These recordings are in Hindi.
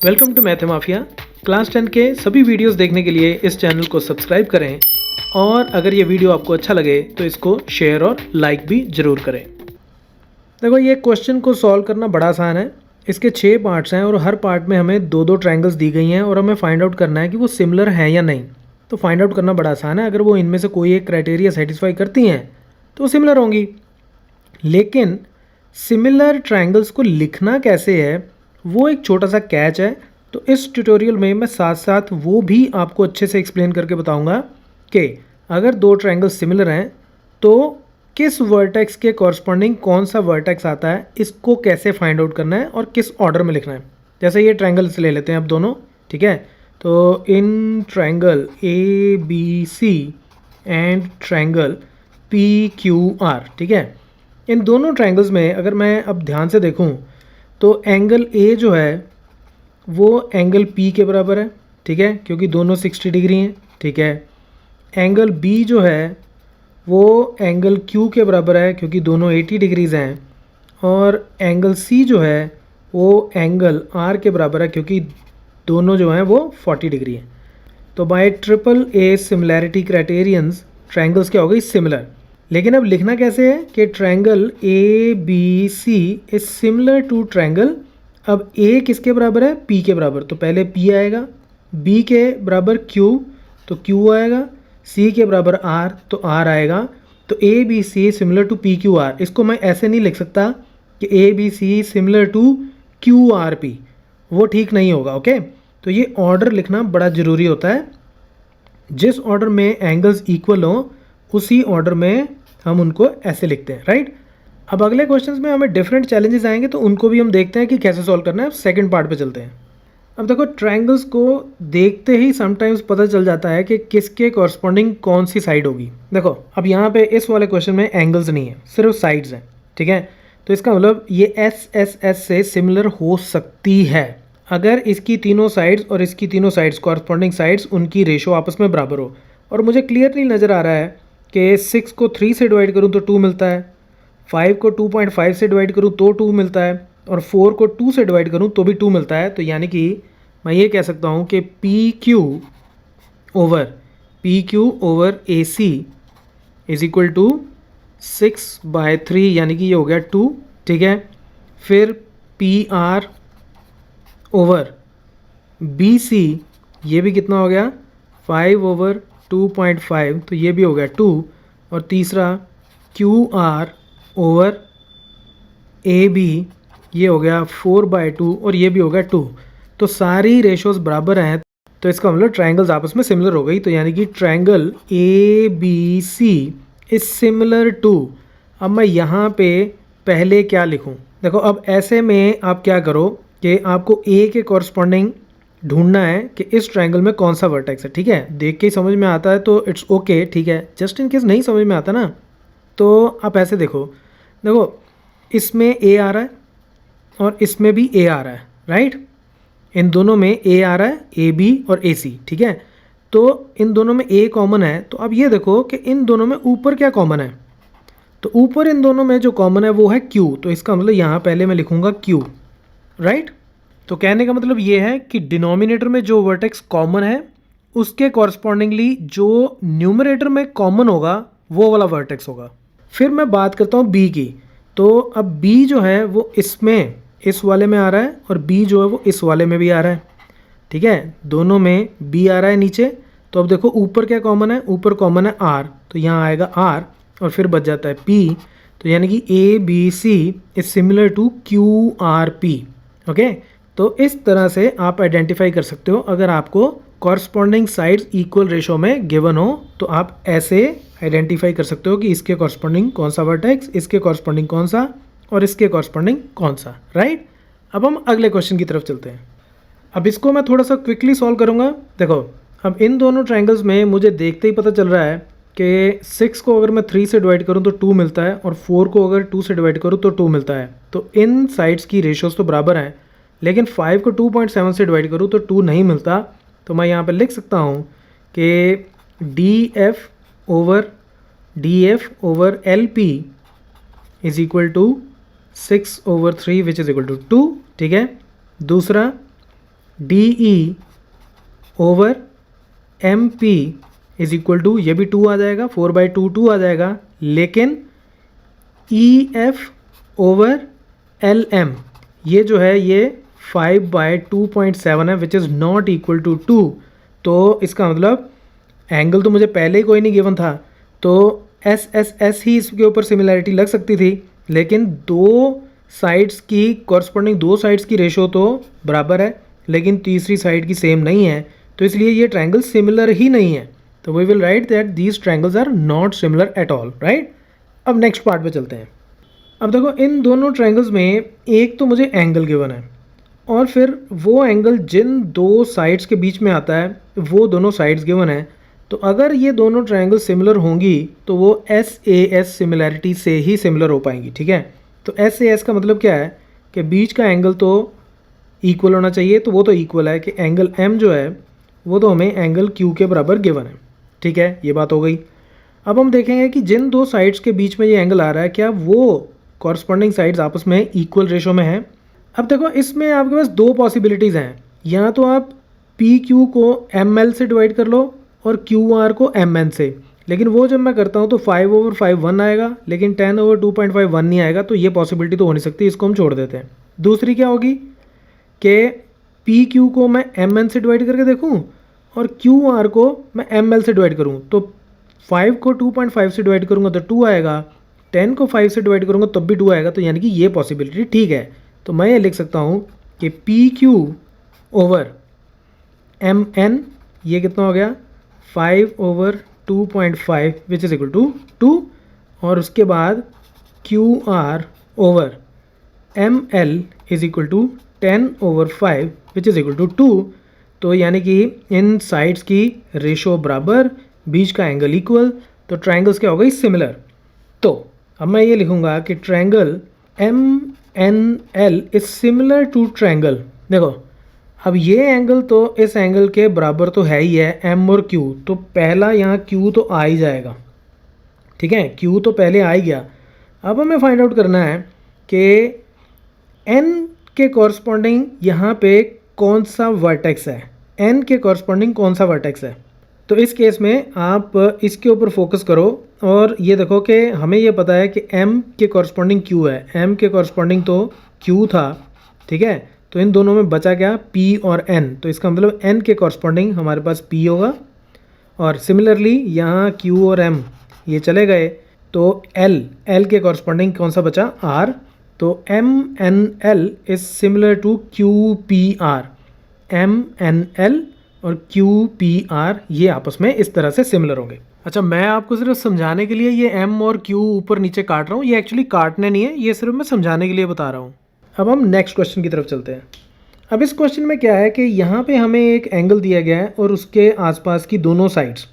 Welcome to math mafia. Class 10 के सभी वीडियोस देखने के लिए इस चैनल को सब्सक्राइब करें और अगर ये वीडियो आपको अच्छा लगे तो इसको शेयर और लाइक भी ज़रूर करें। देखो, ये क्वेश्चन को सॉल्व करना बड़ा आसान है। इसके 6 पार्ट्स हैं और हर पार्ट में हमें दो दो ट्रायंगल्स दी गई हैं और हमें फाइंड आउट करना है कि वो सिमिलर हैं या नहीं। तो फाइंड आउट करना बड़ा आसान है। अगर वो इनमें से कोई एक क्राइटेरिया सेटिस्फाई करती हैं तो वो सिमिलर होंगी। लेकिन सिमिलर ट्रायंगल्स को लिखना कैसे है वो एक छोटा सा कैच है। तो इस ट्यूटोरियल में मैं साथ साथ वो भी आपको अच्छे से एक्सप्लेन करके बताऊंगा कि अगर दो ट्रायंगल्स सिमिलर हैं तो किस वर्टेक्स के कॉरस्पॉन्डिंग कौन सा वर्टेक्स आता है, इसको कैसे फाइंड आउट करना है और किस ऑर्डर में लिखना है। जैसे ये ट्रायंगल्स ले लेते हैं अब दोनों, ठीक है। तो इन triangle A B C and triangle P Q R, ठीक है। इन दोनों ट्रायंगल्स में अगर मैं अब ध्यान से देखूं तो एंगल ए जो है वो एंगल पी के बराबर है, ठीक है, क्योंकि दोनों 60 डिग्री हैं, ठीक है। एंगल बी जो है वो एंगल क्यू के बराबर है क्योंकि दोनों 80 डिग्रीज़ हैं। और एंगल सी जो है वो एंगल आर के बराबर है क्योंकि दोनों जो हैं वो 40 डिग्री हैं। तो bye triple A similarity criterions triangles क्या हो गई, सिमिलर। लेकिन अब लिखना कैसे है कि triangle A B C is similar to triangle. अब ए किसके बराबर है, पी के बराबर, तो पहले पी आएगा। बी के बराबर क्यू तो क्यू आएगा। सी के बराबर आर तो आर आएगा। तो A B C similar to P Q R. इसको मैं ऐसे नहीं लिख सकता कि A B C similar to Q R P, वो ठीक नहीं होगा, ओके। तो ये ऑर्डर लिखना बड़ा ज़रूरी होता है। जिस ऑर्डर में एंगल्स इक्वल हों उसी ऑर्डर में हम उनको ऐसे लिखते हैं, राइट। अब अगले क्वेश्चंस में हमें डिफरेंट चैलेंजेस आएंगे तो उनको भी हम देखते हैं कि कैसे सॉल्व करना है। सेकंड पार्ट पे चलते हैं। अब देखो, ट्रायंगल्स को देखते ही समटाइम्स पता चल जाता है कि किसके कॉरस्पॉन्डिंग कौन सी साइड होगी। देखो, अब यहाँ पे इस वाले क्वेश्चन में एंगल्स नहीं है, सिर्फ साइड्स हैं, ठीक है। तो इसका मतलब ये एस एस एस से सिमिलर हो सकती है अगर इसकी तीनों साइड्स और इसकी तीनों साइड्स कॉरस्पॉन्डिंग साइड्स उनकी रेशो आपस में बराबर हो। और मुझे क्लियरली नज़र आ रहा है कि 6 को 3 से डिवाइड करूँ तो 2 मिलता है, 5 को 2.5 से डिवाइड करूँ तो 2 मिलता है, और 4 को 2 से डिवाइड करूँ तो भी 2 मिलता है। तो यानी कि मैं ये कह सकता हूँ कि P Q over A C is equal to 6/3, यानी कि ये हो गया 2, ठीक है। फिर P R over B C, ये भी कितना हो गया 5/2.5, तो ये भी हो गया 2। और तीसरा Q R over A B, ये हो गया 4/2 और ये भी हो गया 2। तो सारी रेशोज बराबर हैं तो इसका मतलब ट्रायंगल्स आपस में सिमिलर हो गई। तो यानी कि triangle A B C is similar to. अब मैं यहाँ पे पहले क्या लिखूँ, देखो अब ऐसे में आप क्या करो कि आपको ए के कॉरस्पॉन्डिंग ढूंढना है कि इस ट्रायंगल में कौन सा वर्टेक्स है, ठीक है। देख के ही समझ में आता है तो इट्स ओके, ठीक है। जस्ट इन केस नहीं समझ में आता ना तो आप ऐसे देखो इसमें ए आ रहा है और इसमें भी ए आ रहा है, राइट। इन दोनों में ए आ रहा है, ए बी और ए सी, ठीक है। तो इन दोनों में ए कॉमन है। तो अब ये देखो कि इन दोनों में ऊपर क्या कॉमन है, तो ऊपर इन दोनों में जो कॉमन है वो है क्यू। तो इसका मतलब यहाँ पहले मैं लिखूँगा क्यू, राइट। तो कहने का मतलब ये है कि डिनोमिनेटर में जो वर्टेक्स कॉमन है उसके कॉरस्पॉन्डिंगली जो न्यूमरेटर में कॉमन होगा वो वाला वर्टेक्स होगा। फिर मैं बात करता हूँ बी की। तो अब बी जो है वो इसमें इस वाले में आ रहा है और बी जो है वो इस वाले में भी आ रहा है, ठीक है। दोनों में बी आ रहा है नीचे। तो अब देखो ऊपर क्या कॉमन है, ऊपर कॉमन है आर, तो यहाँ आएगा आर और फिर बच जाता है पी। तो यानी कि A B C is similar to Q R P, okay. तो इस तरह से आप आइडेंटिफाई कर सकते हो। अगर आपको कॉरस्पॉन्डिंग साइड्स इक्वल रेशो में गिवन हो तो आप ऐसे आइडेंटिफाई कर सकते हो कि इसके कॉरस्पॉन्डिंग कौन सा वर्टेक्स, इसके कॉरस्पॉन्डिंग कौन सा और इसके कॉरस्पॉन्डिंग कौन सा, राइट। अब हम अगले क्वेश्चन की तरफ चलते हैं। अब इसको मैं थोड़ा सा क्विकली सॉल्व करूँगा। देखो, अब इन दोनों ट्रायंगल्स में मुझे देखते ही पता चल रहा है कि 6 को अगर मैं 3 से डिवाइड करूँ तो 2 मिलता है और 4 को अगर 2 से डिवाइड करूँ तो 2 मिलता है। तो इन साइड्स की रेशोज़ तो बराबर हैं, लेकिन 5 को 2.7 से डिवाइड करूँ तो 2 नहीं मिलता। तो मैं यहाँ पर लिख सकता हूँ कि D F over L P is equal to 6/3 which is equal to 2, ठीक है। दूसरा D E over M P is equal to, ये भी 2 आ जाएगा, 4/2 2 आ जाएगा, लेकिन E F over L M ये जो है ये 5/2.7 है which is not equal to 2। तो इसका मतलब एंगल तो मुझे पहले ही कोई नहीं गिवन था, तो एस एस एस ही इसके ऊपर सिमिलैरिटी लग सकती थी, लेकिन दो साइड्स की कॉरस्पॉन्डिंग दो साइड्स की रेशो तो बराबर है, लेकिन तीसरी साइड की सेम नहीं है, तो इसलिए ये ट्रायंगल सिमिलर ही नहीं है। तो we will write that these triangles are not similar at all, right. अब नेक्स्ट पार्ट पे चलते हैं। अब देखो इन दोनों ट्रायंगल्स में एक तो मुझे एंगल गिवन है, और फिर वो एंगल जिन दो साइड्स के बीच में आता है वो दोनों साइड्स गिवन है। तो अगर ये दोनों ट्रायंगल सिमिलर होंगी तो वो एस ए एस सिमिलैरिटी से ही सिमिलर हो पाएंगी, ठीक है। तो एस ए एस का मतलब क्या है कि बीच का एंगल तो इक्वल होना चाहिए, तो वो तो इक्वल है कि एंगल एम जो है वो तो हमें एंगल क्यू के बराबर गिवन है, ठीक है, ये बात हो गई। अब हम देखेंगे कि जिन दो साइड्स के बीच में ये एंगल आ रहा है क्या वो कॉरस्पॉन्डिंग साइड्स आपस में इक्वल रेशो में हैं। अब देखो इसमें आपके पास दो पॉसिबिलिटीज़ हैं, या तो आप पी क्यू को एम एल से डिवाइड कर लो और क्यू आर को एम एन से, लेकिन वो जब मैं करता हूँ तो 5/5 1 आएगा, लेकिन 10/2.5 1 नहीं आएगा, तो ये पॉसिबिलिटी तो हो नहीं सकती, इसको हम छोड़ देते हैं। दूसरी क्या होगी कि पी क्यू को मैं एम एन से डिवाइड करके देखूँ और क्यू आर को मैं एम एल से डिवाइड करूँ, तो 5 को 2.5 से डिवाइड करूँगा तो 2 आएगा, 10 को 5 से डिवाइड करूँगा तब भी 2 आएगा, तो यानी कि ये पॉसिबिलिटी ठीक है। तो मैं ये लिख सकता हूँ कि P Q over M N ये कितना हो गया 5/2.5 विच इज़ इक्वल टू 2, और उसके बाद Q R over M L is equal to 10/5 which is equal to 2। तो यानी कि इन साइड्स की रेशो बराबर, बीच का एंगल इक्वल, तो ट्रायंगल्स क्या हो गई सिमिलर। तो अब मैं ये लिखूँगा कि triangle M N L is similar to triangle, देखो अब ये एंगल तो इस एंगल के बराबर तो है ही है एम और क्यू, तो पहला यहाँ क्यू तो आ ही जाएगा, ठीक है, क्यू तो पहले आ ही गया। अब हमें फाइंड आउट करना है कि एन के कॉरस्पॉन्डिंग यहाँ पे कौन सा वर्टेक्स है, एन के कॉरस्पॉन्डिंग कौन सा वर्टेक्स है। तो इस केस में आप इसके ऊपर फोकस करो और ये देखो कि हमें ये पता है कि m के कॉरस्पॉन्डिंग q है, m के कॉरस्पॉन्डिंग तो q था, ठीक है, तो इन दोनों में बचा क्या p और n, तो इसका मतलब n के कॉरस्पॉन्डिंग हमारे पास p होगा, और सिमिलरली यहाँ q और m ये चले गए, तो l के कॉरस्पॉन्डिंग कौन सा बचा r, तो MNL is similar to QPR, MNL और QPR ये आपस में इस तरह से सिमिलर होंगे। अच्छा, मैं आपको सिर्फ समझाने के लिए ये M और Q ऊपर नीचे काट रहा हूँ, ये एक्चुअली काटने नहीं है, ये सिर्फ मैं समझाने के लिए बता रहा हूँ। अब हम नेक्स्ट क्वेश्चन की तरफ चलते हैं। अब इस क्वेश्चन में क्या है कि यहाँ पे हमें एक एंगल दिया गया है और उसके आसपास की दोनों साइड्स,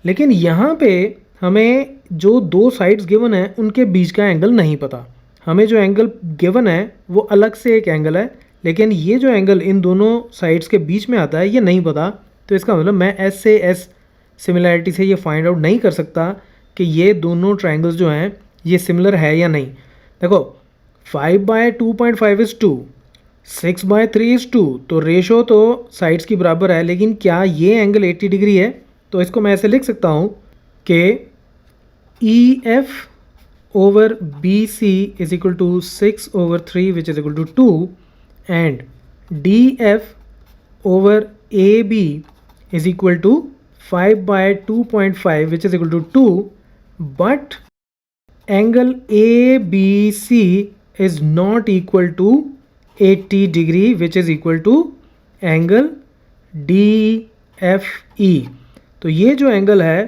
लेकिन यहाँ पे हमें जो दो साइड्स गिवन है उनके बीच का एंगल नहीं पता। हमें जो एंगल गिवन है वो अलग से एक एंगल है, लेकिन ये जो एंगल इन दोनों साइड्स के बीच में आता है ये नहीं पता। तो इसका मतलब मैं एस से एस सिमिलैरिटी से ये फाइंड आउट नहीं कर सकता कि ये दोनों ट्रायंगल्स जो हैं ये सिमिलर है या नहीं। देखो 5/2.5 इज़ 2, 6/3 इज़ 2, तो रेशो तो साइड्स की बराबर है, लेकिन क्या ये एंगल 80 डिग्री है? तो इसको मैं ऐसे लिख सकता हूँ कि E F over B C is equal to 6/3 which is equal to 2 and D F over A B is equal to 5/2.5 which is equal to 2, but angle ABC is not equal to 80 degree which is equal to angle DFE। तो ये जो एंगल है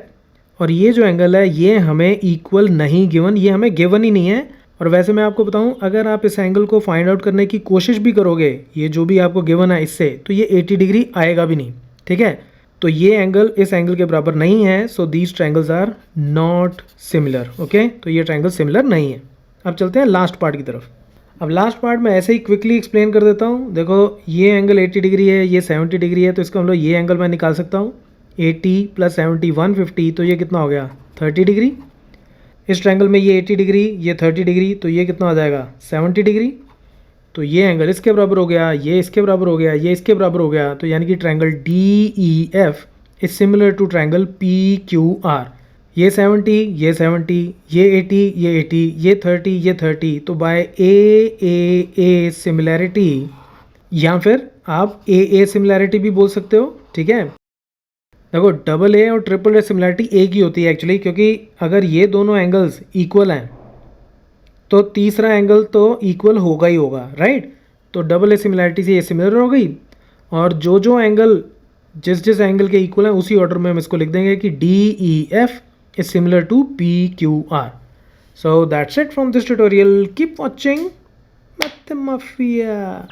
और ये जो एंगल है ये हमें इक्वल नहीं गिवन, ये हमें गिवन ही नहीं है। और वैसे मैं आपको बताऊं, अगर आप इस एंगल को फाइंड आउट करने की कोशिश भी करोगे ये जो भी आपको गिवन है इससे, तो ये 80 डिग्री आएगा भी नहीं, ठीक है। तो ये एंगल इस एंगल के बराबर नहीं है, so these triangles are not similar. Okay, तो ये ट्रायंगल सिमिलर नहीं है। अब चलते हैं लास्ट पार्ट की तरफ। अब लास्ट पार्ट में ऐसे ही क्विकली एक्सप्लेन कर देता हूँ। देखो ये एंगल 80 डिग्री है, ये 70 डिग्री है, तो इसका मतलब ये एंगल मैं निकाल सकता हूँ 80 + 70 150, तो ये कितना हो गया 30 डिग्री। इस ट्रायंगल में ये 80 डिग्री, ये 30 डिग्री, तो ये कितना हो जाएगा 70 डिग्री। तो ये एंगल इसके बराबर हो गया, ये इसके बराबर हो गया, ये इसके बराबर हो गया, तो यानी कि triangle DEF is similar to triangle PQR। ये 70, ये 70, ये 80, ये 80, ये 30, ये 30, तो बाय AAA सिमिलैरिटी, या फिर आप AA सिमिलैरिटी भी बोल सकते हो, ठीक है। देखो डबल ए और ट्रिपल ए सिमिलैरिटी एक ही होती है एक्चुअली, क्योंकि अगर ये दोनों एंगल्स इक्वल हैं तो तीसरा एंगल तो इक्वल होगा ही होगा, राइट। तो डबल ए सिमिलैरिटी से ये सिमिलर हो गई, और जो एंगल जिस एंगल के इक्वल हैं उसी ऑर्डर में हम इसको लिख देंगे कि DEF is similar to PQR. So that's it from this tutorial. Keep watching Mathemafia.